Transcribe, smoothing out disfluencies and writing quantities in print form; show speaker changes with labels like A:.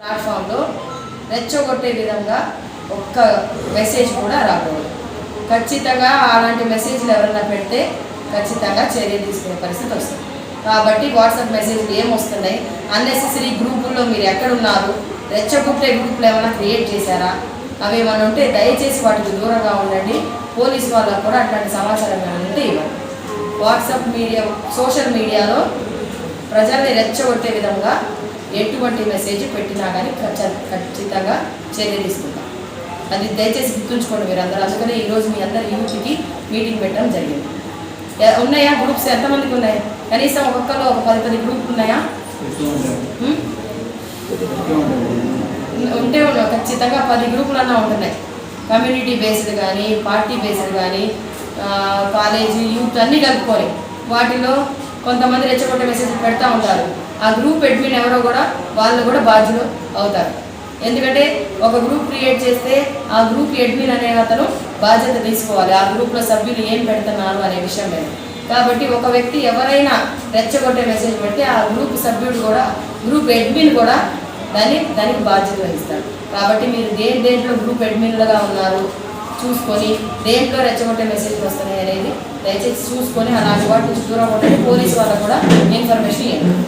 A: ప్లాట్ఫామ్లో రెచ్చగొట్టే విధంగా ఒక్క మెసేజ్ కూడా రాకూడదు. ఖచ్చితంగా అలాంటి మెసేజ్లు ఎవరైనా పెడితే ఖచ్చితంగా చర్య తీసుకునే పరిస్థితి వస్తుంది. కాబట్టి వాట్సాప్ మెసేజ్లు ఏమొస్తున్నాయి, అన్నెసెసరీ గ్రూపుల్లో మీరు ఎక్కడున్నారు, రెచ్చగొట్టే గ్రూపులు ఏమైనా క్రియేట్ చేశారా, అవి ఏమైనా ఉంటే దయచేసి వాటికి దూరంగా ఉండండి. పోలీసు వాళ్ళకు కూడా అట్లాంటి సమాచారం ఏమైనా ఉంటే ఇవ్వండి. వాట్సాప్ మీడియా, సోషల్ మీడియాలో ప్రజల్ని రెచ్చగొట్టే విధంగా ఎటువంటి మెసేజ్ పెట్టినా కానీ ఖచ్చితంగా చర్య తీసుకుంటాం. అది దయచేసి గుర్తుంచుకోండి మీరు అందరూ. అందుకనే ఈరోజు మీ అందరి యూత్కి మీటింగ్ పెట్టడం జరిగింది. ఉన్నాయా గ్రూప్స్? ఎంతమందికి ఉన్నాయి? కనీసం ఒక్కొక్కరు ఒక 10 గ్రూప్లు ఉన్నాయా? ఉంటే ఖచ్చితంగా 10 గ్రూపులన్నా ఉంటున్నాయి. కమ్యూనిటీ బేస్డ్ కానీ, పార్టీ బేస్డ్ కానీ, కాలేజీ యూత్ అన్నీ కలుపుకొని వాటిలో కొంతమంది రెచ్చగొట్టే మెసేజ్ పెడతా ఉంటారు. ఆ గ్రూప్ అడ్మిన్ ఎవరో కూడా వాళ్ళు కూడా బాధ్యులు అవుతారు. ఎందుకంటే ఒక గ్రూప్ క్రియేట్ చేస్తే ఆ గ్రూప్ అడ్మిన్ అనే అతను బాధ్యత తీసుకోవాలి, ఆ గ్రూప్లో సభ్యులు ఏం పెడుతున్నారు అనే విషయం లేదు. కాబట్టి ఒక వ్యక్తి ఎవరైనా రెచ్చగొట్టే మెసేజ్ పెడితే ఆ గ్రూప్ సభ్యుడు కూడా, గ్రూప్ అడ్మిన్ కూడా దానికి బాధ్యత వహిస్తారు. కాబట్టి మీరు దేంట్లో గ్రూప్ అడ్మిన్లుగా ఉన్నారు చూసుకొని, దేంట్లో రెచ్చగొట్టే మెసేజ్లు వస్తున్నాయి అనేది దయచేసి చూసుకొని అలాంటి వాటి నుంచి దూరంగా ఉంటే పోలీసు వాళ్ళకు కూడా ఇన్ఫర్మేషన్ ఇవ్వండి.